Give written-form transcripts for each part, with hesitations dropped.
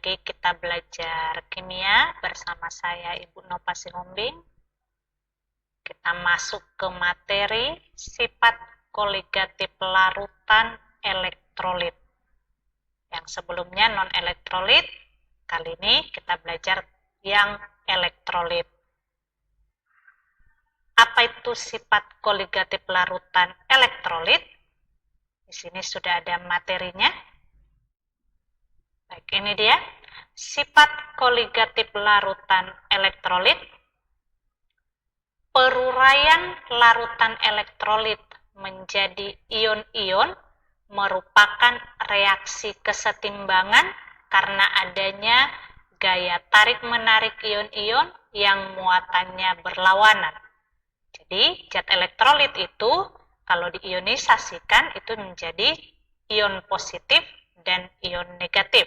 lagi kita belajar kimia bersama saya Ibu Nova Sihombing. Kita masuk ke materi sifat koligatif larutan elektrolit. Yang sebelumnya non-elektrolit, kali ini kita belajar yang elektrolit. Apa itu sifat koligatif larutan elektrolit? Di sini sudah ada materinya. Baik, ini dia. Sifat koligatif larutan elektrolit. Peruraian larutan elektrolit menjadi ion-ion merupakan reaksi kesetimbangan karena adanya gaya tarik-menarik ion-ion yang muatannya berlawanan. Jadi, zat elektrolit itu kalau diionisasikan itu menjadi ion positif dan ion negatif.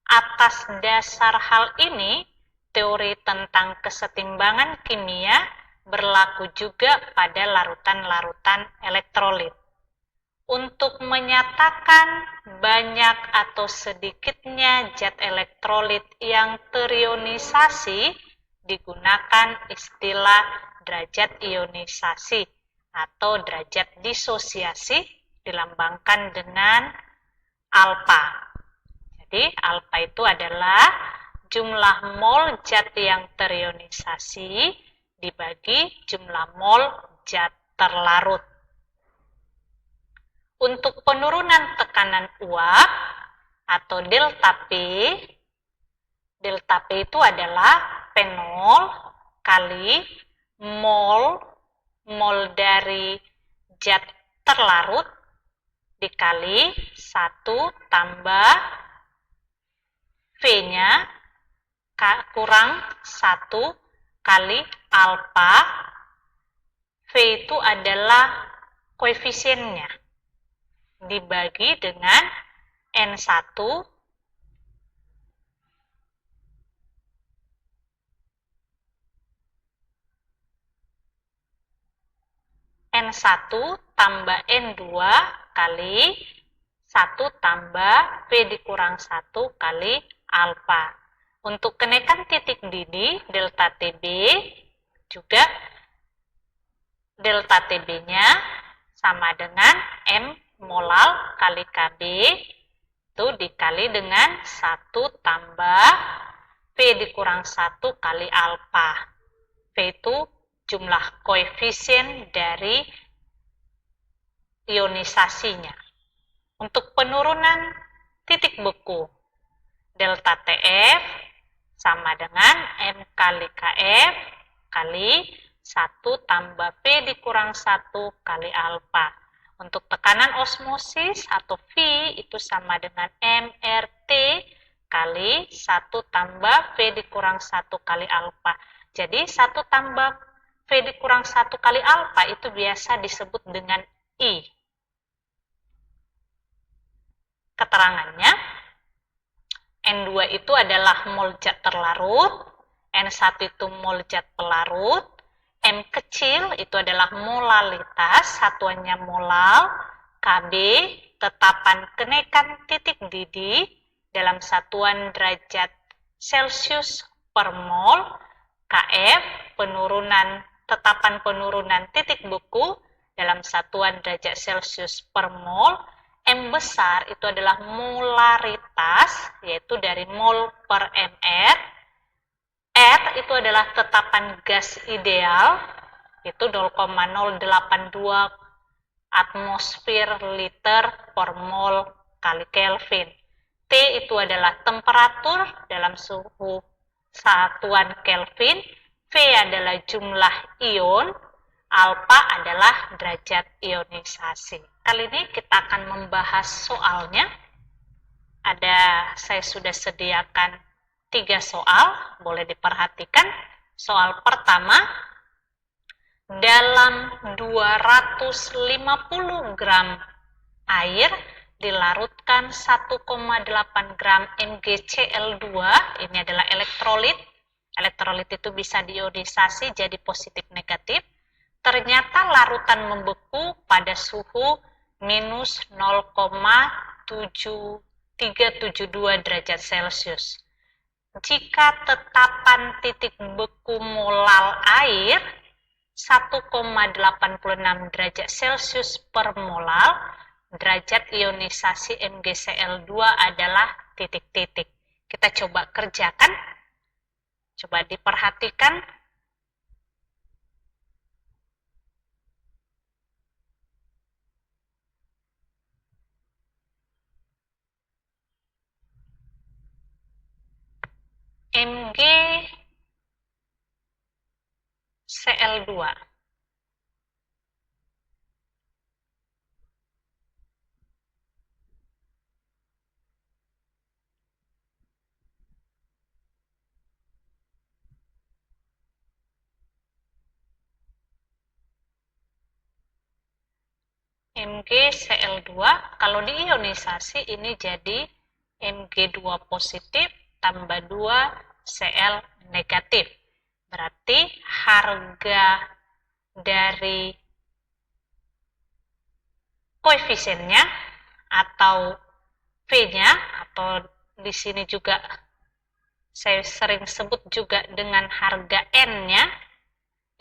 Atas dasar hal ini, teori tentang kesetimbangan kimia berlaku juga pada larutan-larutan elektrolit. Untuk menyatakan banyak atau sedikitnya zat elektrolit yang terionisasi, digunakan istilah derajat ionisasi atau derajat disosiasi dilambangkan dengan alfa. Jadi, alfa itu adalah jumlah mol zat yang terionisasi dibagi jumlah mol zat terlarut. Untuk penurunan tekanan uap atau delta P itu adalah P0 kali mol dari zat terlarut dikali 1 tambah V-nya kurang 1 kali alfa. V itu adalah koefisiennya dibagi dengan N1 tambah N2 kali 1 tambah V dikurang 1 kali alfa. Untuk kenaikan titik didih delta TB juga delta TB-nya sama dengan M molal kali KB itu dikali dengan 1 tambah V dikurang 1 kali alfa. V itu jumlah koefisien dari ionisasinya. Untuk penurunan titik beku, delta TF sama dengan M kali KF kali 1 tambah V dikurang 1 kali alfa. Untuk tekanan osmosis atau V itu sama dengan MRT kali 1 tambah V dikurang 1 kali alfa. Jadi 1 tambah V dikurang 1 kali alfa itu biasa disebut dengan I. Keterangannya, N2 itu adalah mol zat terlarut, N1 itu mol zat pelarut, M kecil itu adalah molalitas, satuannya molal, KB, tetapan kenaikan titik didih dalam satuan derajat Celcius per mol, KF, tetapan penurunan titik beku dalam satuan derajat Celcius per mol, M besar itu adalah molaritas, yaitu dari mol per mR. R itu adalah tetapan gas ideal, itu 0,082 atmosfer liter per mol kali Kelvin. T itu adalah temperatur dalam suhu satuan Kelvin. V adalah jumlah ion. Alfa adalah derajat ionisasi. Kali ini kita akan membahas soalnya. Saya sudah sediakan 3 soal, boleh diperhatikan. Soal pertama, dalam 250 gram air dilarutkan 1,8 gram MgCl2, ini adalah elektrolit. Elektrolit itu bisa diionisasi jadi positif negatif. Ternyata larutan membeku pada suhu minus 0,7 372 derajat Celcius. Jika tetapan titik beku molal air 1,86 derajat Celcius per molal, derajat ionisasi MgCl2 adalah titik-titik. Kita coba kerjakan. Coba diperhatikan. MgCl2. MgCl2 kalau diionisasi ini jadi Mg2 positif tambah 2 Cl negatif. Berarti harga dari koefisiennya atau V-nya, atau di sini juga saya sering sebut juga dengan harga N-nya,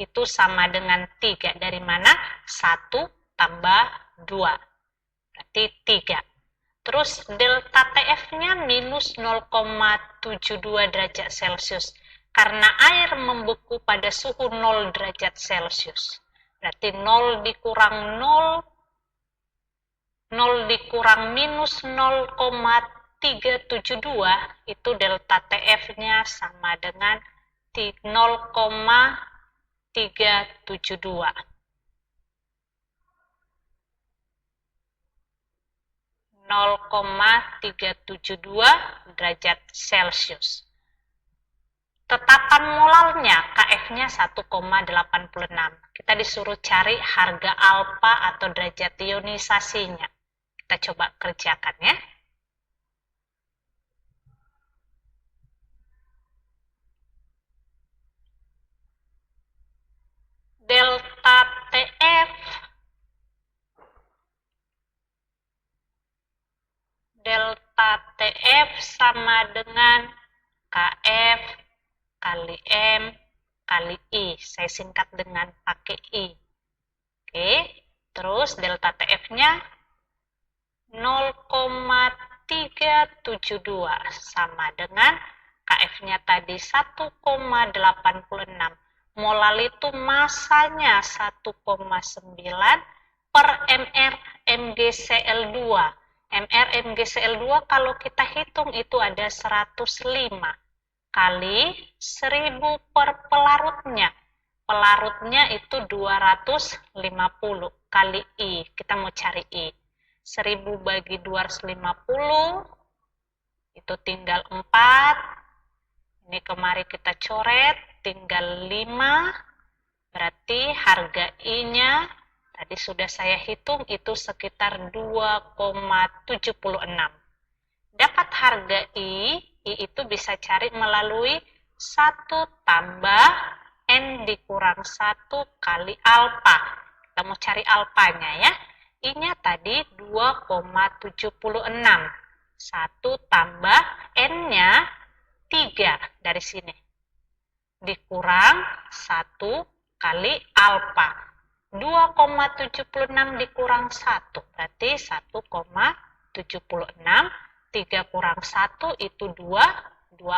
itu sama dengan 3. Dari mana? 1 tambah 2. Berarti 3. Terus delta TF-nya minus 0,72 derajat Celcius. Karena air membeku pada suhu 0 derajat Celcius. Berarti 0 dikurang 0, 0 dikurang minus 0,372, itu delta TF-nya sama dengan 0,372. 0,372 derajat Celcius. Tetapan molalnya, KF-nya 1,86. Kita disuruh cari harga alfa atau derajat ionisasinya. Kita coba kerjakan ya. Delta TF sama dengan KF kali M kali I. Saya singkat dengan pakai I. Oke, terus delta TF-nya 0,372 sama dengan KF-nya tadi 1,86. Molal itu masanya 1,9 per mR MgCl2. mR MgCl2 kalau kita hitung itu ada 105 kali 1000 per pelarutnya. Pelarutnya itu 250 kali I. Kita mau cari I. 1000 bagi 250 itu tinggal 4. Ini kemari kita coret, tinggal 5. Berarti harga I-nya tadi sudah saya hitung itu sekitar 2,76. Dapat harga I itu bisa cari melalui 1 tambah N dikurang 1 kali alfa. Kita mau cari alfanya ya. I-nya tadi 2,76. 1 tambah N-nya 3 dari sini. Dikurang 1 kali alfa. 2,76 dikurang 1. Berarti 1,76. 3 kurang 1 itu 2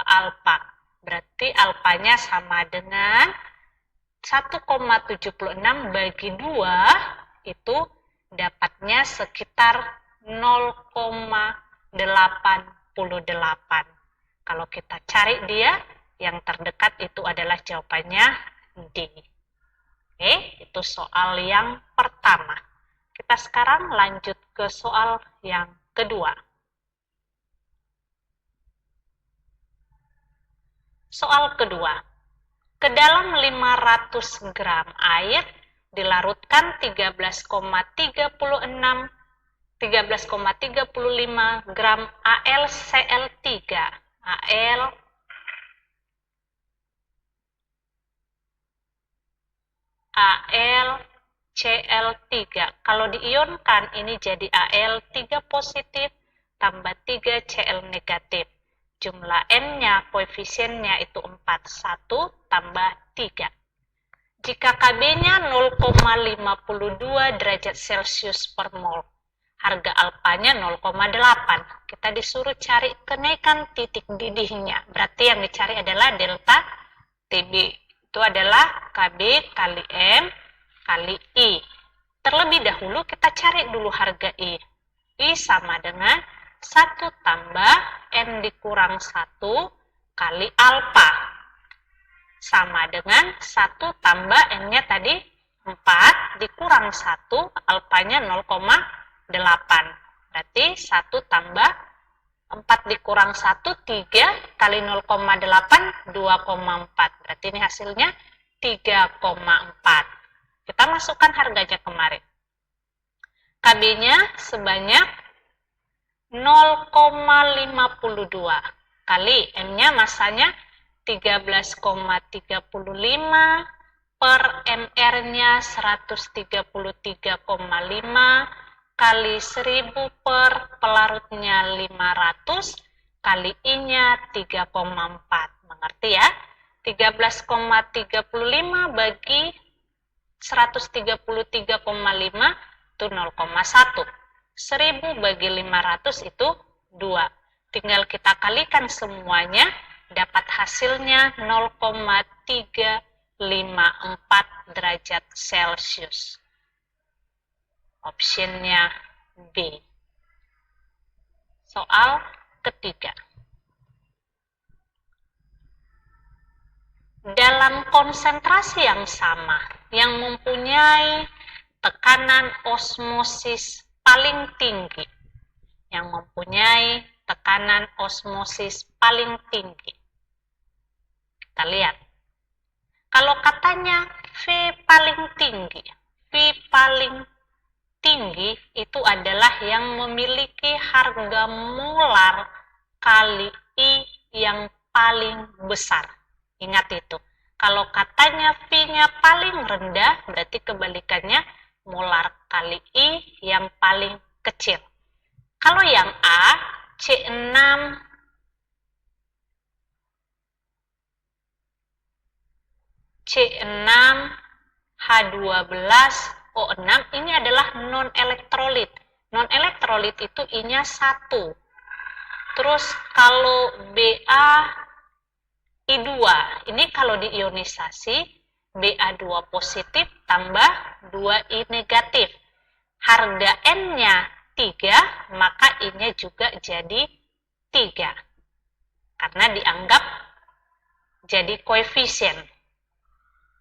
alfa. Berarti alfanya sama dengan 1,76 bagi 2 itu dapatnya sekitar 0,88. Kalau kita cari dia, yang terdekat itu adalah jawabannya D. Oke, itu soal yang pertama. Kita sekarang lanjut ke soal yang kedua. Soal kedua. Ke dalam 500 gram air dilarutkan 13,35 gram AlCl3. AlCl3. Kalau diionkan ini jadi Al3 positif tambah 3 Cl negatif. Jumlah N-nya, koefisiennya itu 4. 1 tambah 3. Jika Kb-nya 0,52 derajat Celcius per mol, harga alfanya 0,8. Kita disuruh cari kenaikan titik didihnya. Berarti yang dicari adalah delta Tb. Itu adalah Kb kali M kali I. Terlebih dahulu kita cari dulu harga I. I sama dengan 1 tambah N dikurang 1 kali alfa. Sama dengan 1 tambah N-nya tadi 4 dikurang 1, alfanya 0,8. Berarti 1 tambah 4 dikurang 1, 3 kali 0,8, 2,4. Berarti ini hasilnya 3,4. Kita masukkan harganya kemarin. Kb-nya sebanyak 0,52 kali M-nya masanya 13,35 per MR-nya 133,5 kali 1000 per pelarutnya 500 kali I-nya 3,4. Mengerti ya? 13,35 bagi 133,5 itu 0,1. 1000 bagi 500 itu 2. Tinggal kita kalikan semuanya, dapat hasilnya 0,354 derajat Celcius. Optionnya B. Soal ketiga. Dalam konsentrasi yang sama, yang mempunyai tekanan osmosis paling tinggi, yang mempunyai tekanan osmosis paling tinggi. Kita lihat. Kalau katanya V paling tinggi, V paling tinggi itu adalah yang memiliki harga molar kali I yang paling besar. Ingat itu. Kalau katanya V-nya paling rendah, berarti kebalikannya molar kali I yang paling kecil. Kalau yang A, C6 H12O6 ini adalah non-elektrolit. Non-elektrolit itu I-nya 1. Terus kalau Ba I2, ini kalau diionisasi Ba2 positif tambah 2I negatif. Harga N-nya 3, maka I-nya juga jadi 3. Karena dianggap jadi koefisien.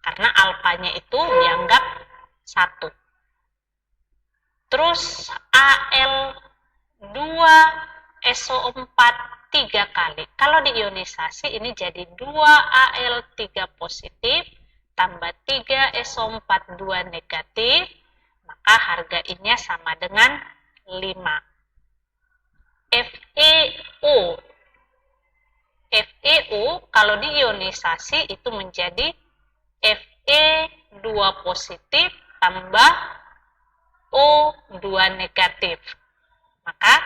Karena alfanya itu dianggap 1. Terus Al2SO4 3 kali. Kalau diionisasi ini jadi 2Al3 positif tambah 3SO4 2 negatif, maka harga I-nya sama dengan 5. FeO. FeO kalau diionisasi itu menjadi Fe2 positif tambah O2 negatif. Maka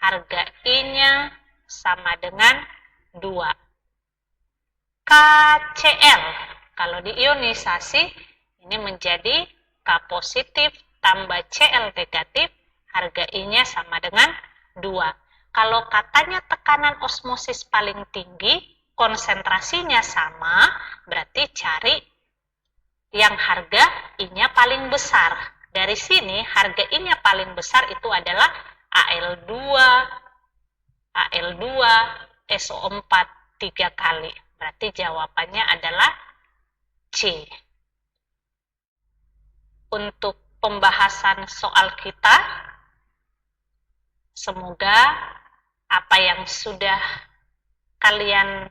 harga I-nya sama dengan 2. KCl, kalau diionisasi, ini menjadi K positif tambah Cl negatif, harga I-nya sama dengan 2. Kalau katanya tekanan osmosis paling tinggi, konsentrasinya sama, berarti cari yang harga I-nya paling besar. Dari sini, harga I-nya paling besar itu adalah Al2SO4 3 kali. Berarti jawabannya adalah C. Untuk pembahasan soal kita, semoga apa yang sudah kalian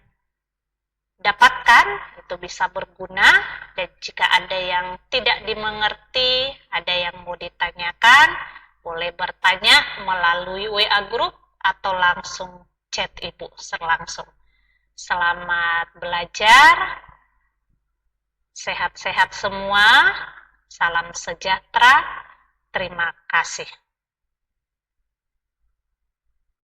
dapatkan itu bisa berguna, dan jika ada yang tidak dimengerti, ada yang mau ditanyakan, boleh bertanya melalui WA group atau langsung chat Ibu langsung. Selamat belajar, sehat-sehat semua, salam sejahtera, terima kasih.